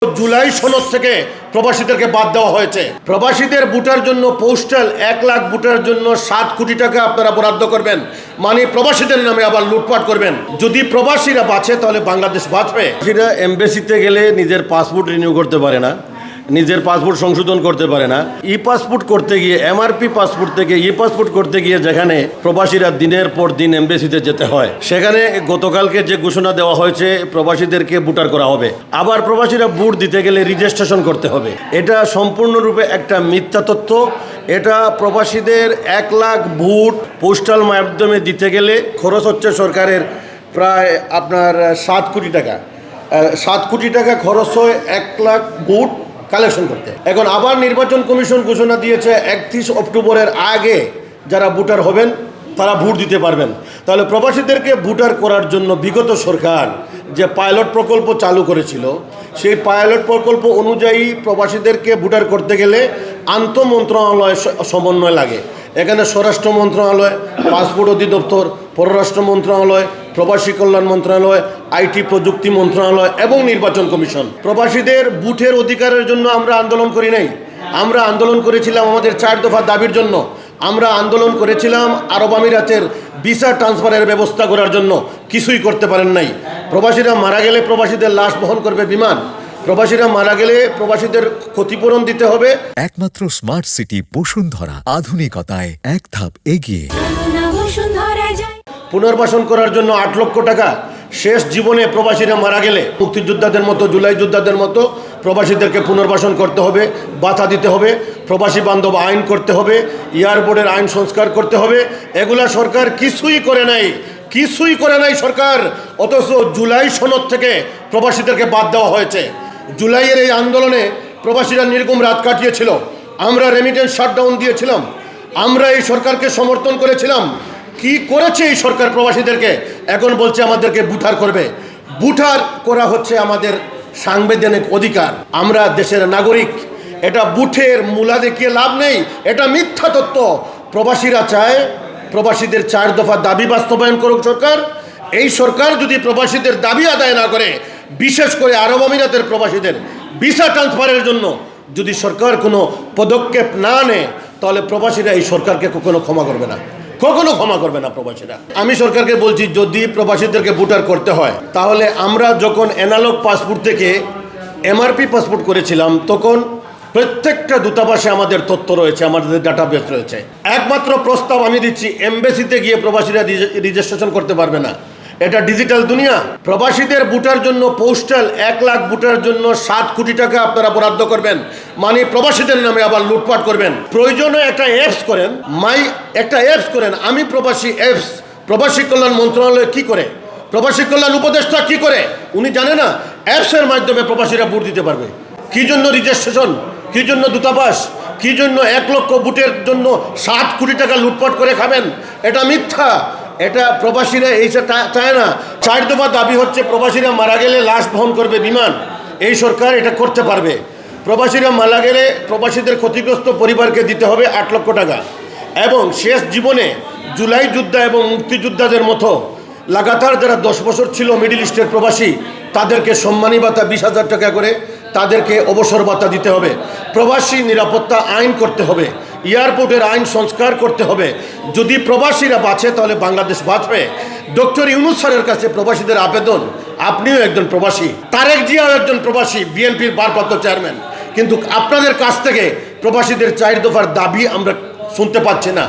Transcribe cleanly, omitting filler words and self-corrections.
জুলাই সনদ থেকে প্রবাসীদেরকে বাদ দেওয়া হয়েছে। প্রবাসীদের ভোটার জন্য পোস্টাল 1 লাখ ভোটার জন্য 7 কোটি টাকা আপনারা বরাদ্দ করবেন, মানে প্রবাসীদের নামে আবার লুটপাট করবেন। যদি প্রবাসীরা বাঁচে তাহলে বাংলাদেশ বাঁচবে। প্রবাসীরা এমবেসিতে গেলে নিজের পাসপোর্ট রিনিউ করতে পারে না, নিজের পাসপোর্ট সংশোধন করতে পারে না। ই পাসপোর্ট করতে গিয়ে এমআরপি পাসপোর্ট থেকে ই পাসপোর্ট করতে গিয়ে যেখানে প্রবাসীরা দিনের পর দিন এমবেসিতে যেতে হয়, সেখানে গতকালকে যে ঘোষণা দেওয়া হয়েছে প্রবাসীদেরকে ভোটার করা হবে। আবার প্রবাসীরা ভোট দিতে গেলে রেজিস্ট্রেশন করতে হবে। এটা সম্পূর্ণরূপে একটা মিথ্যা তথ্য। এটা প্রবাসীদের 1 লাখ ভোট পোস্টাল মাধ্যমে দিতে গেলে খরচ হচ্ছে সরকারের প্রায় আপনার 7 কোটি টাকা। 7 কোটি টাকা খরচ হয় 1 লাখ ভোট কালেকশন করতে। এখন আবার নির্বাচন কমিশন ঘোষণা দিয়েছে 31 অক্টোবরের আগে যারা ভোটার হবেন তারা ভোট দিতে পারবেন। তাহলে প্রবাসীদেরকে ভোটার করার জন্য বিগত সরকার যে পাইলট প্রকল্প চালু করেছিল, সেই পাইলট প্রকল্প অনুযায়ী প্রবাসীদেরকে ভোটার করতে গেলে আন্তঃমন্ত্রণালয় সমন্বয় লাগে। এখানে স্বরাষ্ট্র মন্ত্রণালয়, পাসপোর্ট অধিদপ্তর, পররাষ্ট্র মন্ত্রণালয়, প্রবাসী কল্যাণ মন্ত্রণালয়, আইটি প্রযুক্তি মন্ত্রণালয় এবং নির্বাচন কমিশন। প্রবাসীদের ভোটের অধিকারের জন্য আমরা আন্দোলন করি নাই। আমরা আন্দোলন করেছিলাম আমাদের 4 দফা দাবির জন্য। আমরা আন্দোলন করেছিলাম আরব আমিরাতের ভিসা ট্রান্সফারের ব্যবস্থা করার জন্য। কিছুই করতে পারেন নাই। প্রবাসীরা মারা গেলে প্রবাসীদের লাশ বহন করবে বিমান। প্রবাসীরা মারা গেলে প্রবাসীদের ক্ষতিপূরণ দিতে হবে। একমাত্র স্মার্ট সিটি বসুন্ধরা, আধুনিকতায় এক ধাপ এগিয়ে। পুনর্বাসন করার জন্য 8 লক্ষ টাকা। শেষ জীবনে প্রবাসীরা মারা গেলে মুক্তিযোদ্ধাদের মতো, জুলাই যোদ্ধাদের মতো প্রবাসীদেরকে পুনর্বাসন করতে হবে, ভাতা দিতে হবে, প্রবাসী বান্ধব আইন করতে হবে, এয়ারপোর্টের আইন সংস্কার করতে হবে। এগুলা সরকার কিছুই করে নাই সরকার। অথচ জুলাই সনদ থেকে প্রবাসীদেরকে বাদ দেওয়া হয়েছে। জুলাইয়ের এই আন্দোলনে প্রবাসীরা নির্ঘুম রাত কাটিয়েছিল। আমরা রেমিটেন্স শাটডাউন দিয়েছিলাম। আমরা এই সরকারকে সমর্থন করেছিলাম। কি করেছে এই সরকার প্রবাসীদেরকে? এখন বলছে আমাদেরকে ভোটার করবে। ভোটার করা হচ্ছে আমাদের সাংবিধানিক অধিকার। আমরা দেশের নাগরিক। এটা বুথের মূলা দেখিয়ে লাভ নেই। এটা মিথ্যা তথ্য। প্রবাসীরা চায় প্রবাসীদের 4 দফা দাবি বাস্তবায়ন করুক সরকার। এই সরকার যদি প্রবাসীদের দাবি আদায় না করে, বিশেষ করে আরব আমিরাতের প্রবাসীদের ভিসা ট্রান্সফারের জন্য যদি সরকার কোনো পদক্ষেপ না নেয়, তাহলে প্রবাসীরা এই সরকারকে কখনো ক্ষমা করবে না, কখনো ক্ষমা করবে না প্রবাসীরা। আমি সরকারকে বলছি, যদি প্রবাসীদেরকে ভোটার করতে হয়, তাহলে আমরা যখন অ্যানালগ পাসপোর্ট থেকে এমআরপি পাসপোর্ট করেছিলাম, তখন প্রত্যেকটা দূতাবাসে আমাদের তথ্য রয়েছে, আমাদের ডাটাবেস রয়েছে। একমাত্র প্রস্তাব আমি দিচ্ছি, এমবেসিতে গিয়ে প্রবাসীরা রেজিস্ট্রেশন করতে পারবে না। এটা ডিজিটাল দুনিয়া। প্রবাসীদের ভোটার জন্য পোস্টাল 1 লাখ ভোটার জন্য 7 কোটি টাকা আপনারা বরাদ্দ করবেন, মানে প্রবাসীদের নামে আবার লুটপাট করবেন। প্রয়োজনে একটা অ্যাপস করেন, একটা অ্যাপস করেন আমি প্রবাসী অ্যাপস। প্রবাসী কল্যাণ মন্ত্রণালয় কি করে, প্রবাসী কল্যাণ উপদেষ্টা কি করে উনি জানে না? অ্যাপসের মাধ্যমে প্রবাসীরা ভোট দিতে পারবে। কি জন্য রেজিস্ট্রেশন, কি জন্য দূতাবাস, কি জন্য 1 লক্ষ ভোটের জন্য 7 কোটি টাকা লুটপাট করে খাবেন? এটা মিথ্যা। এটা প্রবাসীরা এইসব চায় না। 4 দফা দাবি হচ্ছে প্রবাসীরা মারা গেলে লাশ বহন করবে বিমান। এই সরকার এটা করতে পারবে। প্রবাসীরা মারা গেলে প্রবাসীদের ক্ষতিগ্রস্ত পরিবারকে দিতে হবে 8 লক্ষ টাকা। এবং শেষ জীবনে জুলাই যোদ্ধা এবং মুক্তিযোদ্ধাদের মতো লাগাতার যারা 10 বছর ছিল মিডল ইস্টের প্রবাসী, তাদেরকে সম্মানী ভাতা 20,000 টাকা করে তাদেরকে অবসর ভাতা দিতে হবে। প্রবাসী নিরাপত্তা আইন করতে হবে। এয়ারপোর্টের আইন সংস্কার করতে হবে। যদি প্রবাসীরা বাঁচে তাহলে বাংলাদেশ বাঁচবে। ডক্টর ইউনূস স্যারের কাছে প্রবাসীদের আবেদন, আপনিও একজন প্রবাসী, তারেক জিয়াও একজন প্রবাসী, বিএনপির ভারপ্রাপ্ত চেয়ারম্যান, কিন্তু আপনাদের কাছ থেকে প্রবাসীদের 4 দফার দাবি আমরা শুনতে পাচ্ছি না।